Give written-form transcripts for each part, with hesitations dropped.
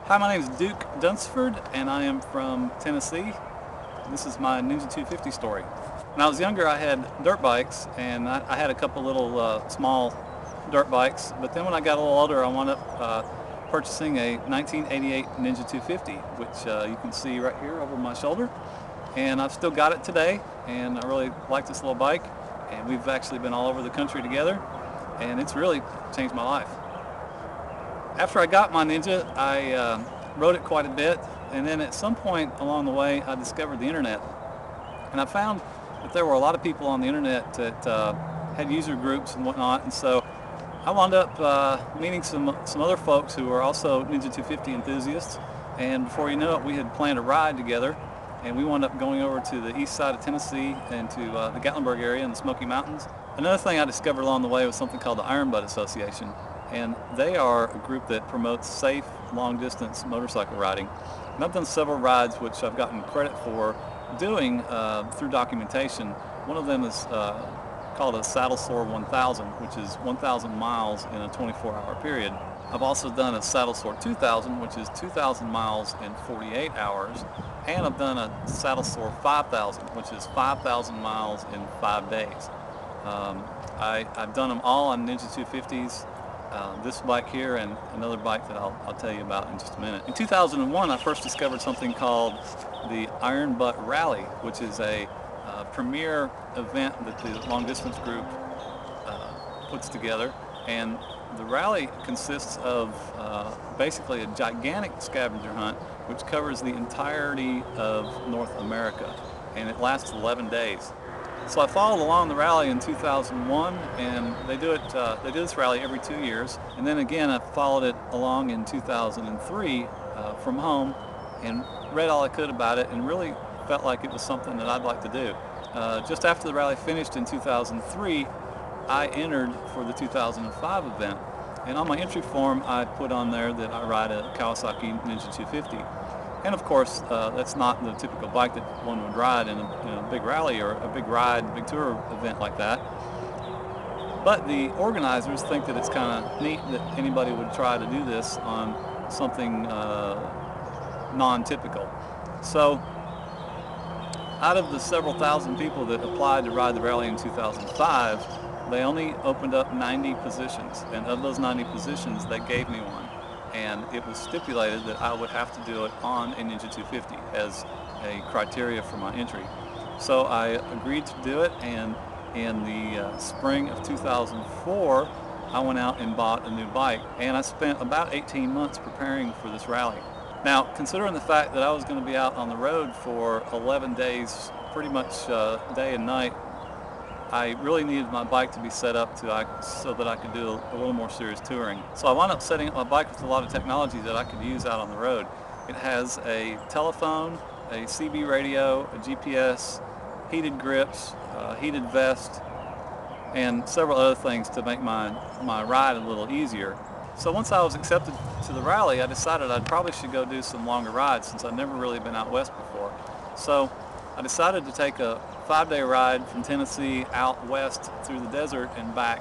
Hi, my name is Duke Dunsford, and I am from Tennessee. This is my Ninja 250 story. When I was younger, I had dirt bikes, and I had a couple little small dirt bikes. But then when I got a little older, I wound up purchasing a 1988 Ninja 250, which you can see right here over my shoulder. And I've still got it today, and I really like this little bike. And we've actually been all over the country together, and it's really changed my life. After I got my Ninja, I rode it quite a bit, and then at some point along the way, I discovered the internet. And I found that there were a lot of people on the internet that had user groups and whatnot, and so I wound up meeting some other folks who were also Ninja 250 enthusiasts, and before you know it, we had planned a ride together, and we wound up going over to the east side of Tennessee and to the Gatlinburg area in the Smoky Mountains. Another thing I discovered along the way was something called the Iron Butt Association, and they are a group that promotes safe, long-distance motorcycle riding. And I've done several rides which I've gotten credit for doing through documentation. One of them is called a Saddle Sore 1000, which is 1,000 miles in a 24-hour period. I've also done a Saddle Sore 2000, which is 2,000 miles in 48 hours. And I've done a Saddle Sore 5000, which is 5,000 miles in 5 days. I've done them all on Ninja 250s. This bike here and another bike that I'll tell you about in just a minute. In 2001, I first discovered something called the Iron Butt Rally, which is a premier event that the long distance group puts together. And the rally consists of basically a gigantic scavenger hunt which covers the entirety of North America, and it lasts 11 days. So I followed along the rally in 2001, and they do this rally every 2 years. And then again, I followed it along in 2003 from home, and read all I could about it, and really felt like it was something that I'd like to do. Just after the rally finished in 2003, I entered for the 2005 event, and on my entry form, I put on there that I ride a Kawasaki Ninja 250. And of course, that's not the typical bike that one would ride in a big rally or a big ride, big tour event like that. But the organizers think that it's kind of neat that anybody would try to do this on something non-typical. So out of the several thousand people that applied to ride the rally in 2005, they only opened up 90 positions. And of those 90 positions, they gave me one. And it was stipulated that I would have to do it on a Ninja 250 as a criteria for my entry. So I agreed to do it, and in the spring of 2004, I went out and bought a new bike, and I spent about 18 months preparing for this rally. Now, considering the fact that I was going to be out on the road for 11 days, pretty much day and night, I really needed my bike to be set up so that I could do a little more serious touring. So I wound up setting up my bike with a lot of technology that I could use out on the road. It has a telephone, a CB radio, a GPS, heated grips, heated vest, and several other things to make my ride a little easier. So once I was accepted to the rally, I decided I probably should go do some longer rides since I'd never really been out west before. So I decided to take a 5-day ride from Tennessee out west through the desert and back.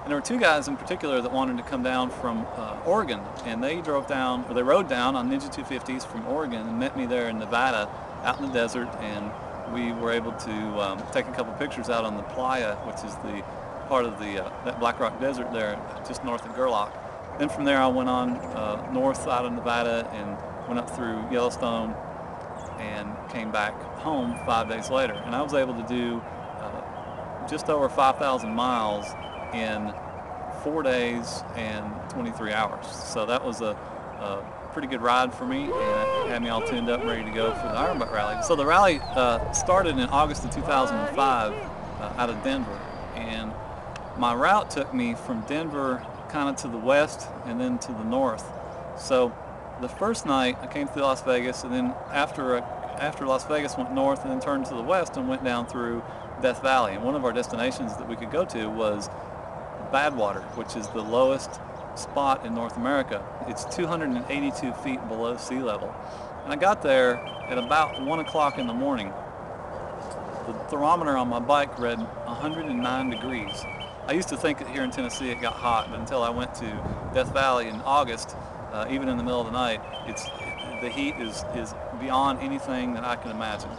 And there were two guys in particular that wanted to come down from Oregon, and they rode down on Ninja 250s from Oregon and met me there in Nevada out in the desert, and we were able to take a couple pictures out on the playa, which is the part of that Black Rock Desert there just north of Gerlach. Then from there I went on north out of Nevada and went up through Yellowstone and came back home 5 days later. And I was able to do just over 5,000 miles in 4 days and 23 hours. So that was a pretty good ride for me, and it had me all tuned up and ready to go for the Iron Butt Rally. So the rally started in August of 2005 out of Denver, and my route took me from Denver kind of to the west and then to the north. So the first night I came through Las Vegas, and then after Las Vegas went north and then turned to the west and went down through Death Valley. And one of our destinations that we could go to was Badwater, which is the lowest spot in North America. It's 282 feet below sea level. And I got there at about 1 o'clock in the morning. The thermometer on my bike read 109 degrees. I used to think that here in Tennessee it got hot, but until I went to Death Valley in August, even in the middle of the night, the heat is beyond anything that I can imagine.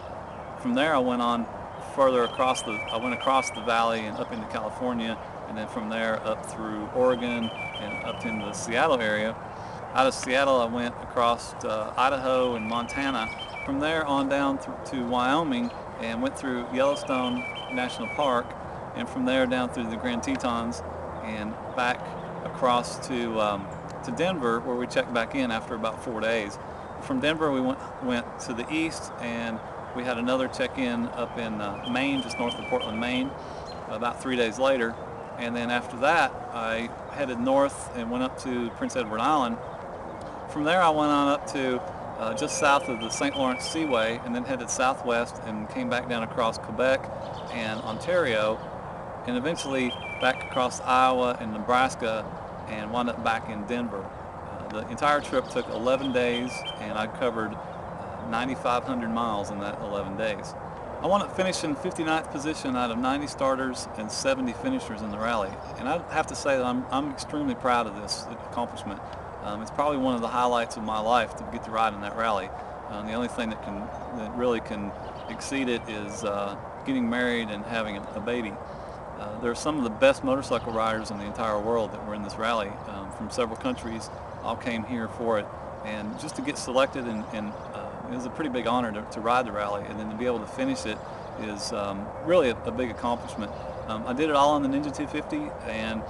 From there I went on further I went across the valley and up into California, and then from there up through Oregon and up into the Seattle area. Out of Seattle I went across Idaho and Montana. From there on down to Wyoming and went through Yellowstone National Park, and from there down through the Grand Tetons and back across to Denver, where we checked back in after about 4 days. From Denver we went to the east, and we had another check-in up in Maine, just north of Portland, Maine, about 3 days later. And then after that I headed north and went up to Prince Edward Island. From there I went on up to just south of the St. Lawrence Seaway, and then headed southwest and came back down across Quebec and Ontario, and eventually back across Iowa and Nebraska, and wound up back in Denver. The entire trip took 11 days, and I covered 9,500 miles in that 11 days. I wound up finishing 59th position out of 90 starters and 70 finishers in the rally, and I have to say that I'm extremely proud of this accomplishment. It's probably one of the highlights of my life to get to ride in that rally. The only thing that really can exceed it is getting married and having a baby. There are some of the best motorcycle riders in the entire world that were in this rally from several countries. All came here for it, and just to get selected, and it was a pretty big honor to ride the rally, and then to be able to finish it is really a big accomplishment. I did it all on the Ninja 250, and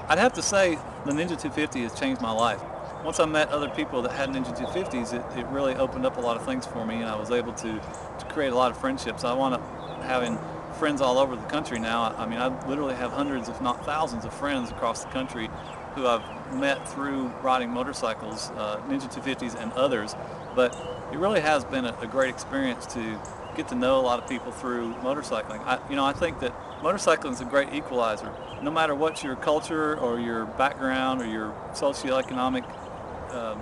I'd have to say the Ninja 250 has changed my life. Once I met other people that had Ninja 250s, it really opened up a lot of things for me, and I was able to create a lot of friendships. I wound up having friends all over the country now. I mean, I literally have hundreds, if not thousands, of friends across the country who I've met through riding motorcycles, Ninja 250s and others. But it really has been a great experience to get to know a lot of people through motorcycling. I think that motorcycling is a great equalizer. No matter what your culture or your background or your socioeconomic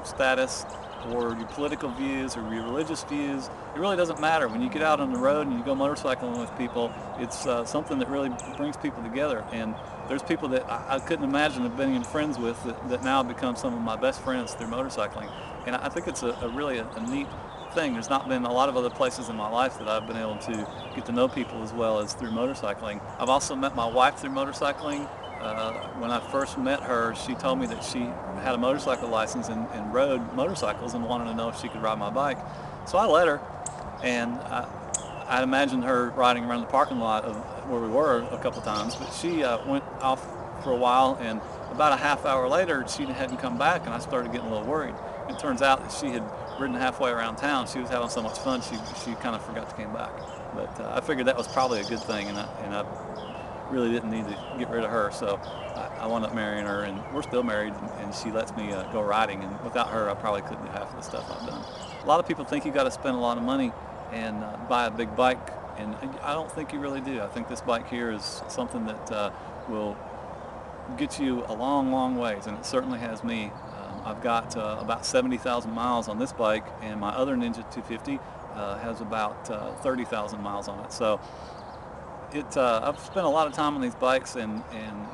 status or your political views or your religious views, it really doesn't matter. When you get out on the road and you go motorcycling with people, it's something that really brings people together. And there's people that I couldn't imagine have been friends with that now become some of my best friends through motorcycling. And I think it's really a neat thing. There's not been a lot of other places in my life that I've been able to get to know people as well as through motorcycling. I've also met my wife through motorcycling. When I first met her, she told me that she had a motorcycle license and rode motorcycles and wanted to know if she could ride my bike. So I let her, and I imagined her riding around the parking lot of where we were a couple of times, but she went off for a while, and about a half hour later she hadn't come back, and I started getting a little worried. It turns out that she had ridden halfway around town. She was having so much fun she kind of forgot to come back. But I figured that was probably a good thing, and I really didn't need to get rid of her, so I wound up marrying her, and we're still married, and she lets me go riding, and without her I probably couldn't do half of the stuff I've done. A lot of people think you got to spend a lot of money and buy a big bike, and I don't think you really do. I think this bike here is something that will get you a long ways, and it certainly has me. I've got about 70,000 miles on this bike, and my other Ninja 250 has about 30,000 miles on it. So I've spent a lot of time on these bikes, and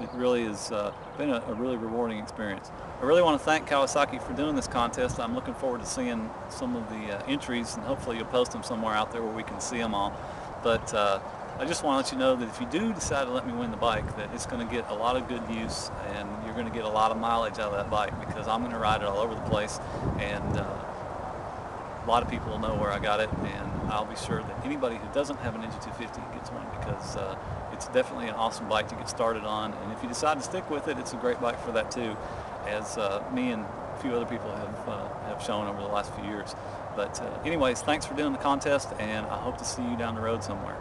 it really has been a really rewarding experience. I really want to thank Kawasaki for doing this contest. I'm looking forward to seeing some of the entries, and hopefully you'll post them somewhere out there where we can see them all. But I just want to let you know that if you do decide to let me win the bike, that it's going to get a lot of good use, and you're going to get a lot of mileage out of that bike, because I'm going to ride it all over the place, and a lot of people will know where I got it, and I'll be sure that anybody who doesn't have a Ninja 250 gets one, because it's definitely an awesome bike to get started on. And if you decide to stick with it, it's a great bike for that too, as me and a few other people have shown over the last few years. But anyways, thanks for doing the contest, and I hope to see you down the road somewhere.